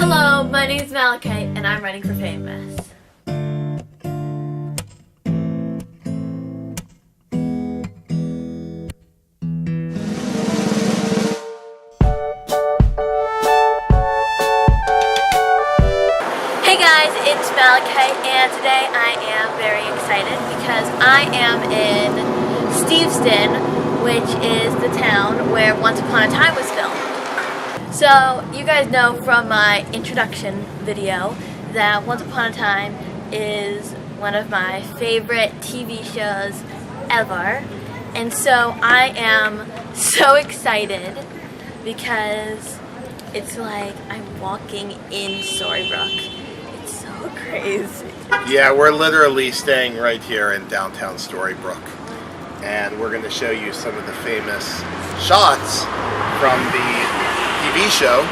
Hello, my name is Malachi, and I'm running for famous. Hey guys, it's Malachi, and today I am very excited because I am in Steveston, which is the town where Once Upon a Time was filmed. So, you guys know from my introduction video that Once Upon a Time is one of my favorite TV shows ever. And so I am so excited because it's like I'm walking in Storybrooke. It's so crazy. Yeah, we're literally staying right here in downtown Storybrooke. And we're going to show you some of the famous shots from the TV show,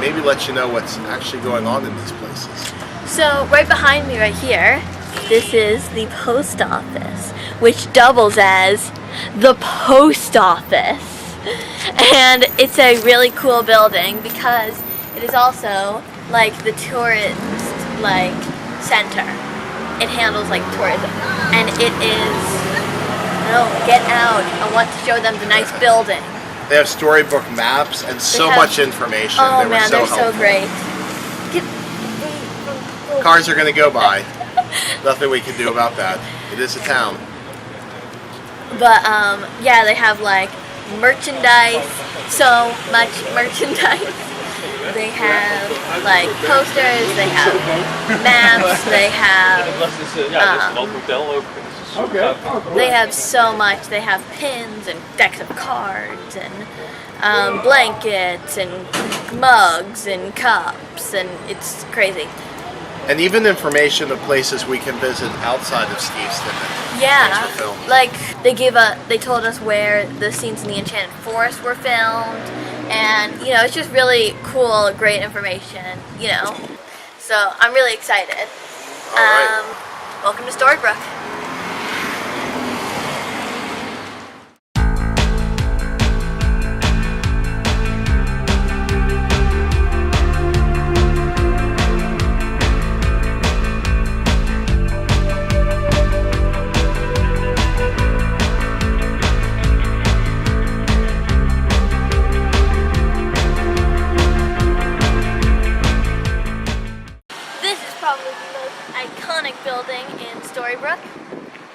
maybe let you know what's actually going on in these places. So right behind me right here, this is the post office, which doubles as the post office. And it's a really cool building because it is also like the tourist center. It handles like tourism. And it is, get out. I want to show them the nice building. They have Storybook maps and so much information. Oh they man, were they're so great. Cars are going to go by. Nothing we can do about that. It is a town. But yeah, they have like merchandise, so much merchandise. They have like posters, they have maps, they have they have so much. They have pins and decks of cards and blankets and mugs and cups, and it's crazy. And even information of places we can visit outside of Steveston. Yeah, like they told us where the scenes in the Enchanted Forest were filmed, and it's just really cool, great information, So I'm really excited. All right. Welcome to Storybrooke. Probably the most iconic building in Storybrooke.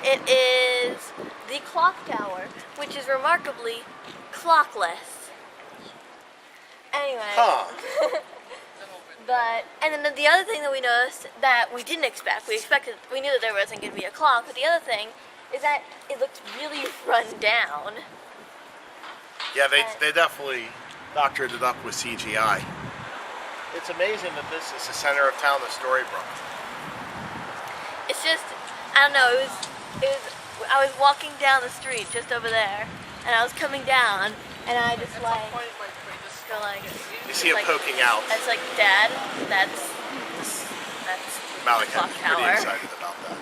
It is the clock tower, which is remarkably clockless. Anyway. And then the other thing that we noticed that we didn't expect, we knew that there wasn't going to be a clock, but the other thing is that it looks really run down. Yeah, they definitely doctored it up with CGI. It's amazing that this is the center of town of Storybrooke. It's just, I don't know, I was walking down the street just over there, and I was coming down, and I just go like... You see it poking out. It's like, Dad, that's Malachi, clock tower. pretty excited about that.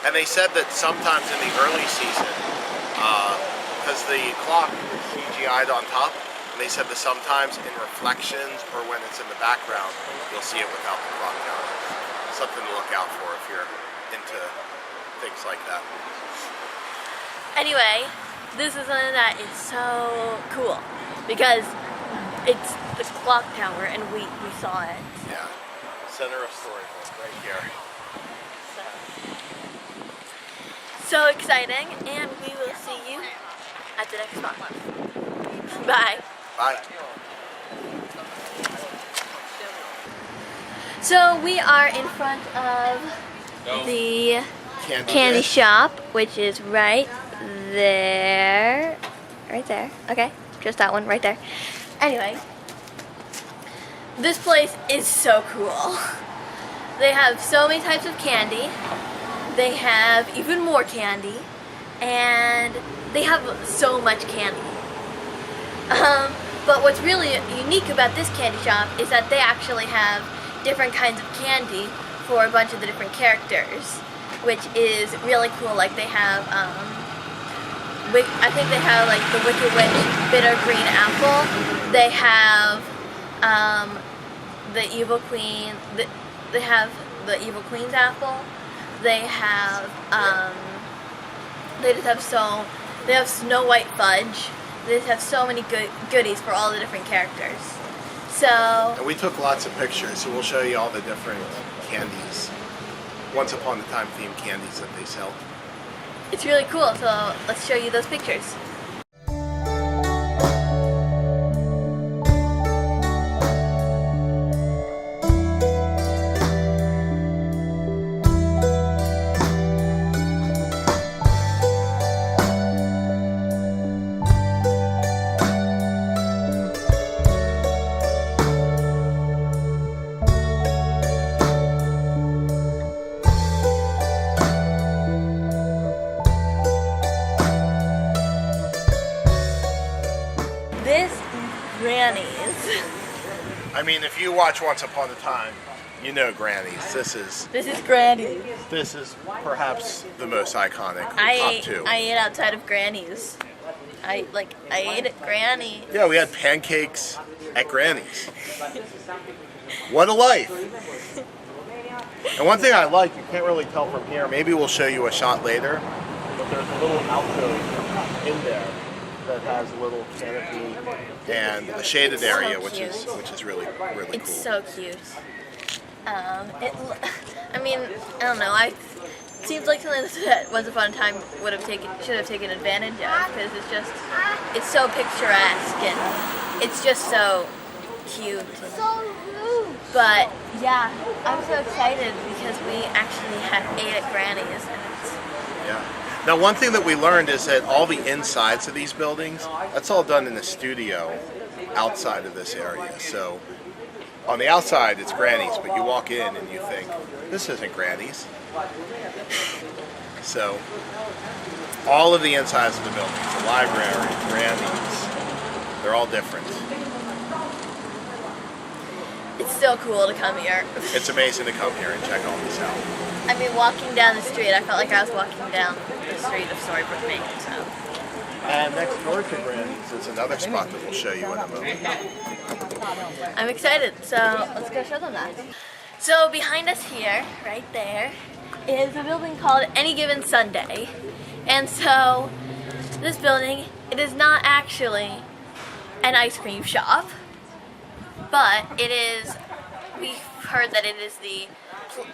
And they said that sometimes in the early season, because the clock is CGI'd on top, and they said that sometimes in reflections or when it's in the background, you'll see it without the clock tower. Something to look out for if you're into things like that. Anyway, this is something that is so cool because it's the clock tower and we saw it. Yeah, center of Storybrooke right here. So exciting, and we will see you at the next spot. Bye. Bye. So we are in front of the candy shop, which is right there. Right there. Okay, just that one right there. Anyway, this place is so cool. They have so many types of candy. They have even more candy, and they have so much candy. But what's really unique about this candy shop is that they actually have different kinds of candy for a bunch of the different characters, which is really cool. Like they have, I think they have like the Wicked Witch bitter green apple, They have the Evil Queen. They have the Evil Queen's apple. They have they have Snow White fudge. They just have so many goodies for all the different characters. So. And we took lots of pictures, so we'll show you all the different candies. Once Upon a Time themed candies that they sell. It's really cool, so let's show you those pictures. Grannies. I mean, if you watch Once Upon a Time, you know Grannies. This is Grannies. This is perhaps the most iconic. Top two. I ate outside of Grannies. I ate at Granny. Yeah, we had pancakes at Granny's. What a life! And one thing I like, you can't really tell from here. Maybe we'll show you a shot later. But there's a little alcove in there that has a little canopy and a shaded area, which is really cool. It's so cute. I mean, I don't know. It seems like something that Once Upon a Time should have taken advantage of, because it's so picturesque and it's just so cute. But yeah, I'm so excited because we actually ate at Granny's. Yeah. Now, one thing that we learned is that all the insides of these buildings, that's all done in the studio outside of this area. So on the outside, it's Granny's, but you walk in and you think, this isn't Granny's. So all of the insides of the buildings, the library, Granny's, they're all different. It's so cool to come here. It's amazing to come here and check all this out. I mean, walking down the street, I felt like I was walking down the street of Storybrooke, Maine. So. And next door to Granny's is another spot that we'll show you in a moment. I'm excited, so let's go show them that. So behind us here, right there, is a building called Any Given Sunday. And so this building, it is not actually an ice cream shop, but it is, we've heard that it is the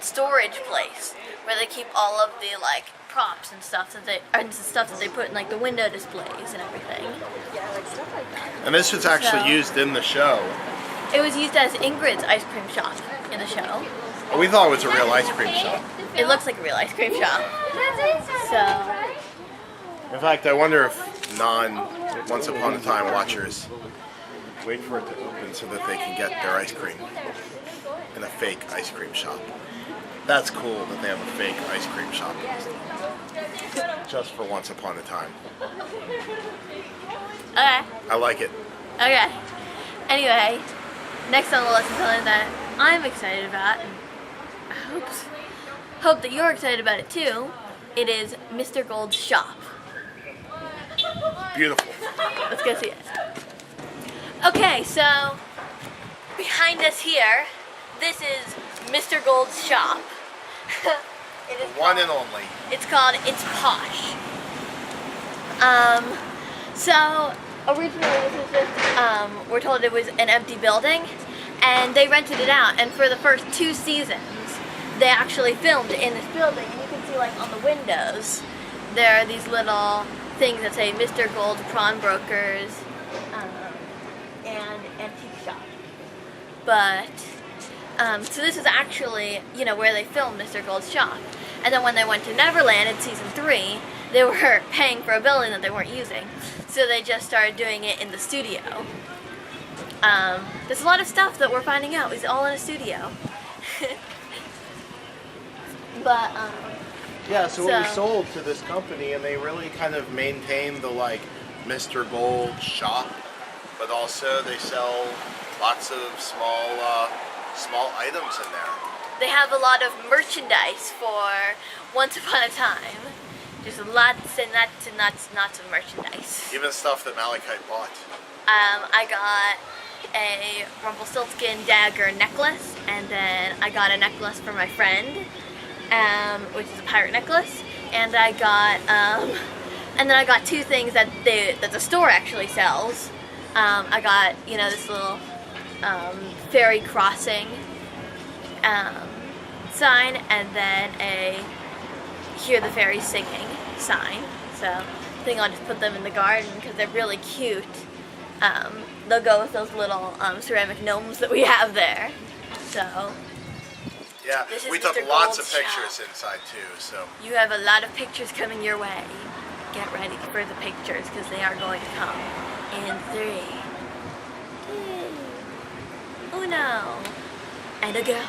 storage place where they keep all of the props and stuff that they put in the window displays and everything. Yeah, stuff like that. And this was actually used in the show. It was used as Ingrid's ice cream shop in the show. We thought it was a real ice cream shop. It looks like a real ice cream shop. So. In fact, I wonder if non-Once Upon a Time watchers wait for it to open so that they can get their ice cream in a fake ice cream shop. That's cool that they have a fake ice cream shop just for Once Upon a Time. Okay. I like it. Okay. Anyway, next on the list is something that I'm excited about, and I hope that you're excited about it too. It is Mr. Gold's shop. Beautiful. Let's go see it. Okay, so behind us here, this is Mr. Gold's shop. It is one and only. It's called It's Posh. So originally this was just, we're told it was an empty building, and they rented it out, and for the first 2 seasons, they actually filmed in this building, and you can see on the windows, there are these little things that say Mr. Gold Pawnbrokers and Antique Shop. But, so this is actually, where they filmed Mr. Gold's shop. And then when they went to Neverland in season 3, they were paying for a building that they weren't using. So they just started doing it in the studio. There's a lot of stuff that we're finding out is all in a studio. But, yeah, so what we sold to this company, and they really kind of maintain the Mr. Gold shop, but also they sell lots of small items in there. They have a lot of merchandise for Once Upon a Time. Just lots and lots and lots of merchandise. Even stuff that Malachite bought. I got a Rumpelstiltskin dagger necklace, and then I got a necklace for my friend, which is a pirate necklace, and I got, and then I got two things that the store actually sells. I got, you know, this little ferry crossing sign, and then a hear the fairies singing sign. So I think I'll just put them in the garden because they're really cute. They'll go with those little ceramic gnomes that we have there. So yeah, we took lots of pictures inside too. So you have a lot of pictures coming your way. Get ready for the pictures because they are going to come in 3, 2, 1, and a go.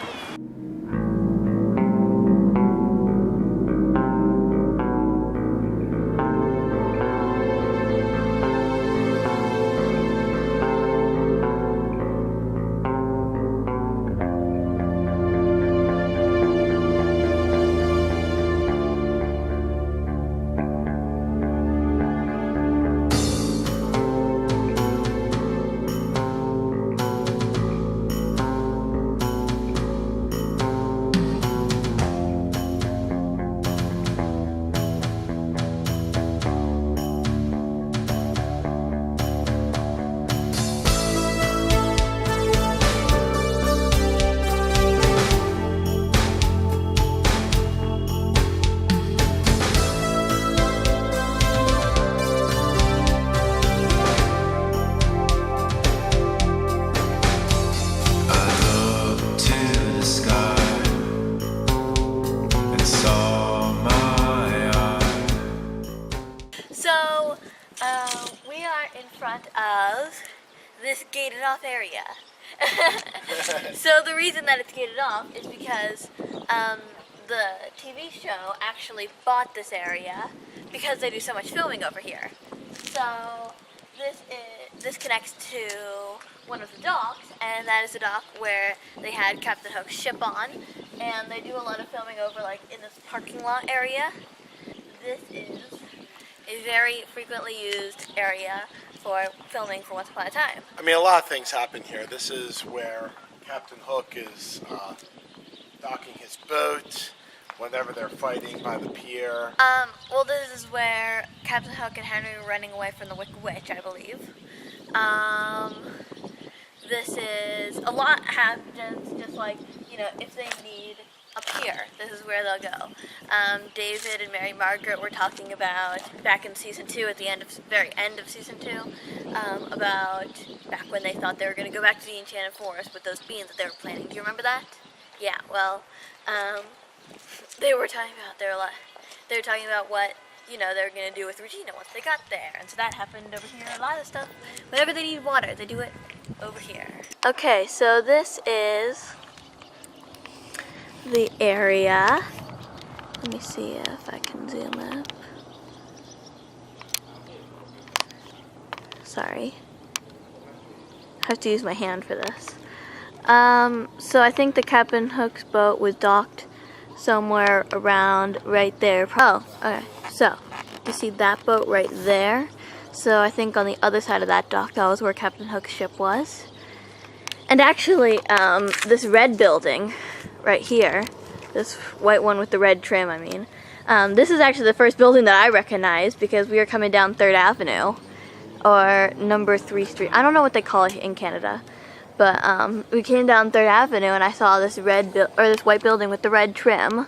So, we are in front of this gated off area. So the reason that it's gated off is because the TV show actually bought this area because they do so much filming over here. So this connects to one of the docks, and that is the dock where they had Captain Hook's ship on, and they do a lot of filming over like in this parking lot area. This is a very frequently used area for filming for Once Upon a Time. I mean, a lot of things happen here. This is where Captain Hook is docking his boat whenever they're fighting by the pier. Well, this is where Captain Hook and Henry were running away from the Wicked Witch, I believe. This is, a lot happens, just like, you know, if they need a pier, this is where they'll go. David and Mary Margaret were talking about, back in season 2, at the very end of season 2, about back when they thought they were going to go back to the Enchanted Forest with those beans that they were planting. Do you remember that? Yeah, well, they were talking about what, you know, they were going to do with Regina once they got there. And so that happened over here. A lot of stuff, whenever they need water, they do it over here. Okay, so this is the area. Let me see if I can zoom up. Sorry. I have to use my hand for this. So I think the Captain Hook's boat was docked somewhere around right there. Oh, okay. So, you see that boat right there? So I think on the other side of that dock, that was where Captain Hook's ship was. And actually, this red building right here, this white one with the red trim, I mean, this is actually the first building that I recognized because we were coming down 3rd Avenue, or number 3 Street. I don't know what they call it in Canada. But we came down 3rd Avenue and I saw this this white building with the red trim.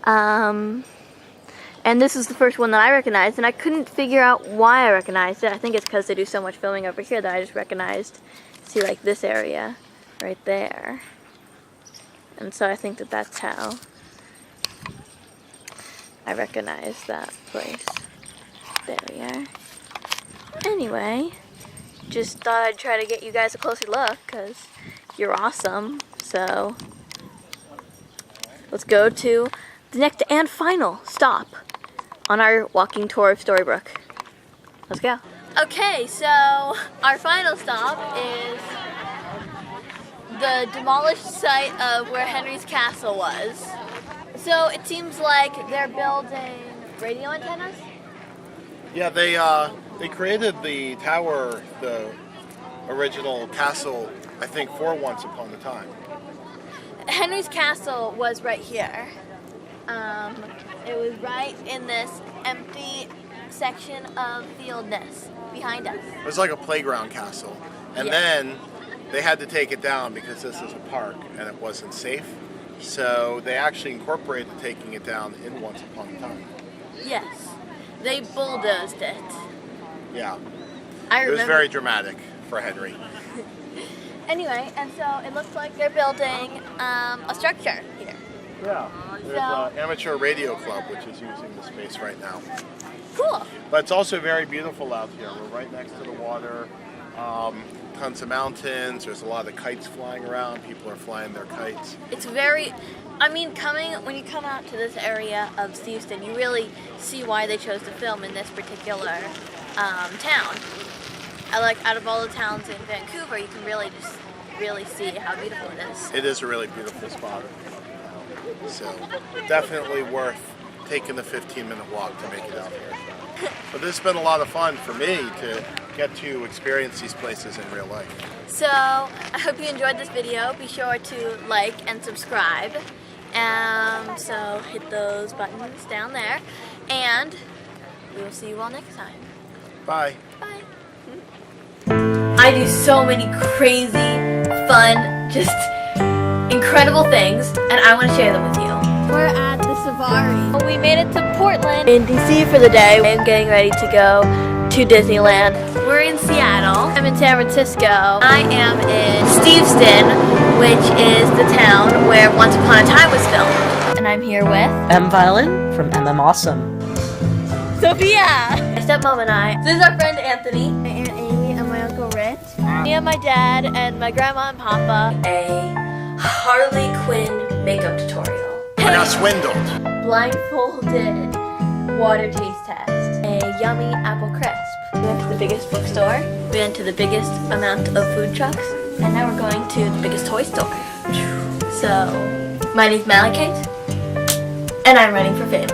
And this is the first one that I recognized, and I couldn't figure out why I recognized it. I think it's because they do so much filming over here that I just recognized, see, like this area right there. And so I think that that's how I recognized that place. There we are. Anyway, just thought I'd try to get you guys a closer look because you're awesome. So let's go to the next and final stop on our walking tour of Storybrooke. Let's go. Okay, so our final stop is the demolished site of where Henry's castle was. So it seems like they're building radio antennas? Yeah, they created the tower, the original castle, I think, for Once Upon a Time. Henry's castle was right here. It was right in this empty section of fieldness behind us. It was like a playground castle. And then they had to take it down because this is a park and it wasn't safe. So they actually incorporated taking it down in Once Upon a Time. Yes. They bulldozed it. Yeah. I remember. It was very dramatic for Henry. Anyway, and so it looks like they're building a structure here. Yeah. There's an amateur radio club which is using the space right now. Cool. But it's also very beautiful out here. We're right next to the water. Tons of mountains. There's a lot of kites flying around. People are flying their kites. It's very, I mean, when you come out to this area of Steveston, you really see why they chose to film in this particular town. Out of all the towns in Vancouver, you can really see how beautiful it is. It is a really beautiful spot. So definitely worth taking the 15-minute walk to make it out here. But this has been a lot of fun for me to get to experience these places in real life. So I hope you enjoyed this video. Be sure to like and subscribe. So hit those buttons down there. And we will see you all next time. Bye. Bye. I do so many crazy, fun, just incredible things, and I want to share them with you. We're at the Safari. We made it to Portland in DC for the day. I'm getting ready to go to Disneyland. We're in Seattle. I'm in San Francisco. I am in Steveston, which is the town where Once Upon a Time was filmed. And I'm here with M. Violin from MM Awesome. Sophia! My stepmom and I. This is our friend Anthony. My Aunt Amy and my Uncle Rich. Me and my dad and my grandma and papa. A Harley Quinn makeup tutorial. I got swindled. Blindfolded water taste test. A yummy apple crisp. We went to the biggest bookstore. We went to the biggest amount of food trucks. And now we're going to the biggest toy store. So, my name's Malachite. And I'm running for fame.